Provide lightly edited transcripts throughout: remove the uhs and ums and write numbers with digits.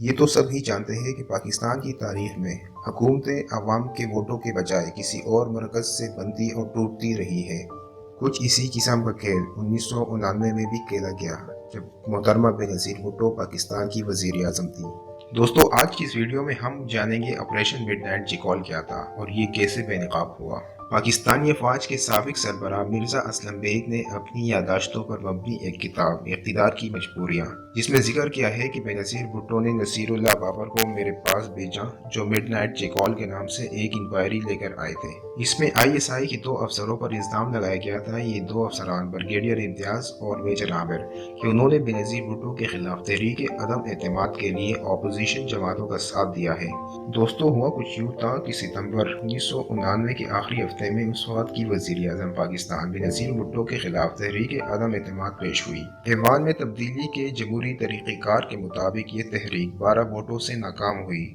یہ تو سب ہی جانتے ہیں کہ پاکستان کی تاریخ میں حکومتیں عوام کے ووٹوں کے بجائے کسی اور مرکز سے بنتی اور ٹوٹتی رہی ہے۔ کچھ اسی قسم کا کھیل 1999 میں بھی کھیلا گیا جب محترمہ بینظیر بھٹو پاکستان کی وزیر اعظم تھی۔ دوستو، آج کی اس ویڈیو میں ہم جانیں گے آپریشن مڈ نائٹ چیکال کیا تھا اور یہ کیسے بے نقاب ہوا۔ پاکستانی افواج کے سابق سربراہ مرزا اسلم بیگ نے اپنی یادداشتوں پر مبنی ایک کتاب اقتدار کی مجبوریاں، جس میں ذکر کیا ہے کہ بینظیر بھٹو نے نصیر اللہ بابر کو میرے پاس بھیجا جو مڈ نائٹ چیکال کے نام سے ایک انکوائری لے کر آئے تھے۔ اس میں ISI کے 2 افسروں پر الزام لگایا گیا تھا۔ یہ 2 افسران بریگیڈیئر امتیاز اور میجر عامر کہ انہوں نے بینظیر بھٹو کے خلاف تحریک عدم اعتماد کے لیے اپوزیشن جماعتوں کا ساتھ دیا ہے۔ دوستو، ہوا کچھ یوں تھا کہ ستمبر 1999 کے آخری ہفتے میں اس وقت کی وزیر اعظم پاکستان بینظیر بھٹو کے خلاف تحریک عدم اعتماد پیش ہوئی۔ ایوان میں تبدیلی کے جمہوری طریقہ کار کے مطابق یہ تحریک 12 ووٹوں سے ناکام ہوئی،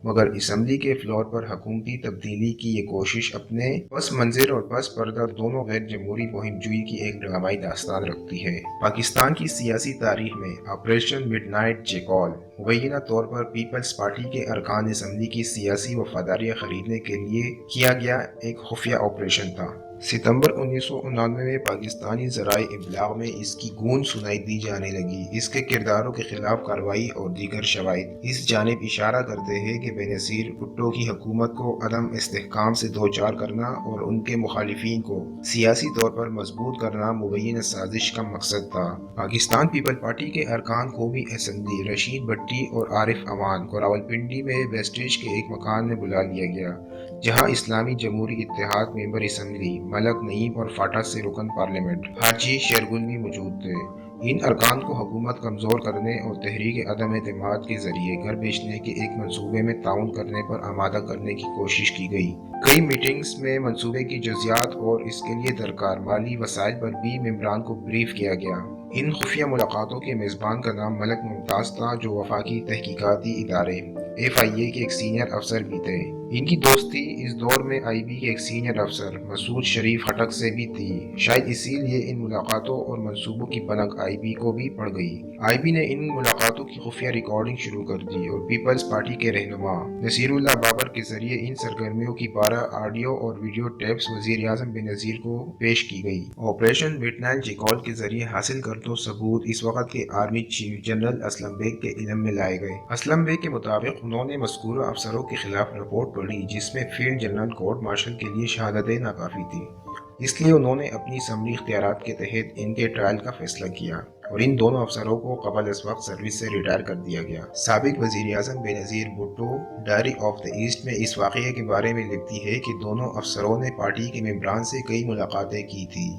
مگر اسمبلی کے فلور پر حکومتی تبدیلی کی یہ کوشش اپنے پس منظر اور پس پردہ دونوں غیر جمہوری مہم جوئی کی ایک ڈرامائی داستان رکھتی ہے۔ پاکستان کی سیاسی تاریخ میں آپریشن مڈ نائٹ چیکال مبینہ طور پر پیپلز پارٹی کے ارکان اسمبلی کی سیاسی وفاداریاں خریدنے کے لیے کیا گیا ایک خفیہ آپریشن تھا۔ ستمبر 1999 میں پاکستانی ذرائع ابلاغ میں اس کی گونج سنائی دی جانے لگی۔ اس کے کرداروں کے خلاف کارروائی اور دیگر شواہد اس جانب اشارہ کرتے ہیں کہ بینظیر بھٹو کی حکومت کو عدم استحکام سے دوچار کرنا اور ان کے مخالفین کو سیاسی طور پر مضبوط کرنا مبینہ سازش کا مقصد تھا۔ پاکستان پیپل پارٹی کے ارکان قومی اسمبلی رشید بھٹی اور عارف امان کو راولپنڈی میں ویسٹیج کے ایک مکان میں بلا لیا گیا، جہاں اسلامی جمہوری اتحاد ممبر اسمبلی ملک نعیم اور فاٹا سے رکن پارلیمنٹ حاجی شیرگل بھی موجود تھے۔ ان ارکان کو حکومت کمزور کرنے اور تحریک عدم اعتماد کے ذریعے گھر بیچنے کے ایک منصوبے میں تعاون کرنے پر آمادہ کرنے کی کوشش کی گئی۔ کئی میٹنگز میں منصوبے کی جزیات اور اس کے لیے درکار مالی وسائل پر بھی ممبران کو بریف کیا گیا۔ ان خفیہ ملاقاتوں کے میزبان کا نام ملک ممتاز تھا، جو وفاقی تحقیقاتی ادارے FIA کے ایک سینئر افسر بھی تھے۔ ان کی دوستی اس دور میں IB کے ایک سینئر افسر مسعود شریف خٹک سے بھی تھی۔ شاید اسی لیے ان ملاقاتوں اور منصوبوں کی بنک IB کو بھی پڑ گئی۔ IB نے ان ملاقاتوں کی خفیہ ریکارڈنگ شروع کر دی اور پیپلز پارٹی کے رہنما نصیر اللہ بابر کے ذریعے ان سرگرمیوں کی 12 آڈیو اور ویڈیو ٹیپس وزیر اعظم بینظیر کو پیش کی گئی۔ آپریشن مڈ نائٹ چیکال کے ذریعے حاصل کردہ ثبوت اس وقت کے army chief general Aslam Beg کے علم میں لائے گئے۔ اسلم بیگ کے مطابق انہوں نے مذکورہ افسروں کے خلاف رپورٹ پڑھی، جس میں field general court marshal K لیے شہادتیں ناکافی تھیں۔ اس لیے انہوں نے اپنی اسمبلی اختیارات کے تحت ان کے ٹرائل کا فیصلہ کیا اور ان دونوں افسروں کو قبل از وقت سروس سے ریٹائر کر دیا گیا۔ سابق وزیر اعظم Benazir Bhutto daughter of the East میں اس واقعے کے بارے میں لکھتی ہے کہ دونوں افسروں نے پارٹی کے ممبران سے کئی ملاقاتیں کی تھیں۔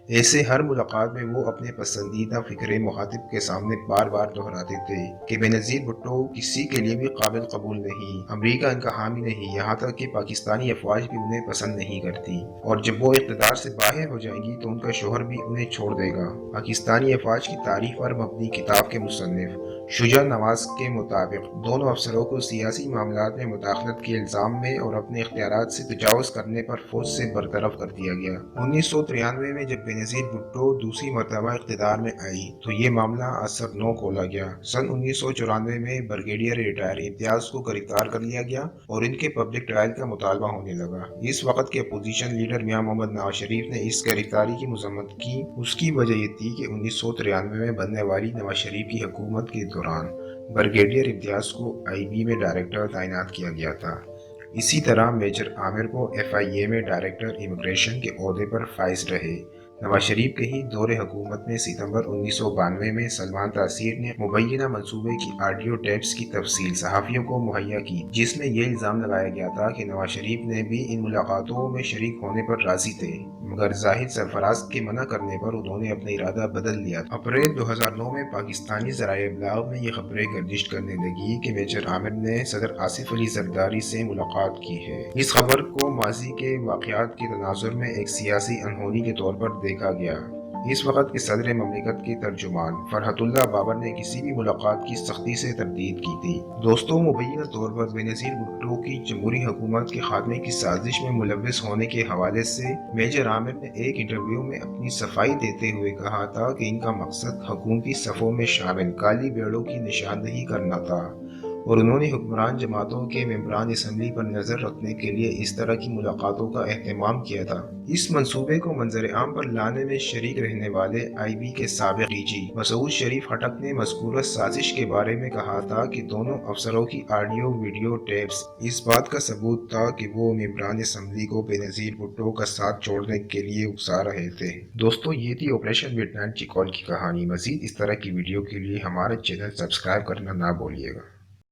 ایسے ہر ملاقات میں وہ اپنے پسندیدہ فکرے مخاطب کے سامنے بار بار دہراتے تھے کہ بینظیر بھٹو کسی کے لیے بھی قابل قبول نہیں، امریکہ ان کا حامی نہیں، یہاں تک کہ پاکستانی افواج بھی انہیں پسند نہیں کرتی، اور جب وہ اقتدار سے باہر ہو جائیں گی تو ان کا شوہر بھی انہیں چھوڑ دے گا۔ پاکستانی افواج کی تاریخ پر مبنی کتاب کے مصنف شجاع نواز کے مطابق دونوں افسروں کو سیاسی معاملات میں مداخلت کے الزام میں اور اپنے اختیارات سے تجاوز کرنے پر فوج سے برطرف کر دیا گیا۔ 1993 میں جب بینظیر بھٹو دوسری مرتبہ اقتدار میں آئی تو یہ معاملہ اثر نو کھولا گیا۔ سن 1994 میں بریگیڈیئر ریٹائر امتیاز کو گرفتار کر لیا گیا اور ان کے پبلک ٹرائل کا مطالبہ ہونے لگا۔ اس وقت کے اپوزیشن لیڈر میاں محمد نواز شریف نے اس گرفتاری کی مذمت کی۔ اس کی وجہ یہ تھی کہ 1993 میں بننے والی نواز شریف کی حکومت کے دوران بریگیڈیئر امتیاز کو IB میں ڈائریکٹر تعینات کیا گیا تھا۔ اسی طرح میجر عامر کو FIA میں ڈائریکٹر امیگریشن کے عہدے پر فائز رہے۔ نواز شریف کے ہی دور حکومت میں ستمبر 1992 میں سلمان تاثیر نے مبینہ منصوبے کی آڈیو ٹیپس کی تفصیل صحافیوں کو مہیا کی، جس میں یہ الزام لگایا گیا تھا کہ نواز شریف نے بھی ان ملاقاتوں میں شریک ہونے پر راضی تھے، مگر زاہد سرفراز کے منع کرنے پر انہوں نے اپنا ارادہ بدل لیا تھا۔ اپریل 2009 میں پاکستانی ذرائع ابلاغ میں یہ خبریں گردش کرنے لگی کہ میجر عامر نے صدر آصف علی زرداری سے ملاقات کی ہے۔ اس خبر کو ماضی کے واقعات کے تناظر میں ایک سیاسی انہونی کے طور پر دیکھا گیا۔ اس وقت کے صدر مملکت کے ترجمان فرحت اللہ بابر نے کسی بھی ملاقات کی سختی سے تردید کی تھی۔ دوستوں، مبینہ طور پر بینظیر بھٹو کی جمہوری حکومت کے خاتمے کی سازش میں ملوث ہونے کے حوالے سے میجر عامر نے ایک انٹرویو میں اپنی صفائی دیتے ہوئے کہا تھا کہ ان کا مقصد حکومتی صفوں میں شامل کالی بھیڑوں کی نشاندہی کرنا تھا۔ اور انہوں نے حکمران جماعتوں کے ممبران اسمبلی پر نظر رکھنے کے لیے اس طرح کی ملاقاتوں کا اہتمام کیا تھا۔ اس منصوبے کو منظر عام پر لانے میں شریک رہنے والے IB کے سابق DG مسعود شریف خٹک نے مذکورہ سازش کے بارے میں کہا تھا کہ دونوں افسروں کی آڈیو ویڈیو ٹیپس اس بات کا ثبوت تھا کہ وہ ممبران اسمبلی کو بے نظیر بھٹو کا ساتھ چھوڑنے کے لیے اکسا رہے تھے۔ دوستو، یہ تھی آپریشن مڈ نائٹ چیکال کی کہانی۔ مزید اس طرح کی ویڈیو کے لیے ہمارے چینل سبسکرائب کرنا نہ بھولیے گا۔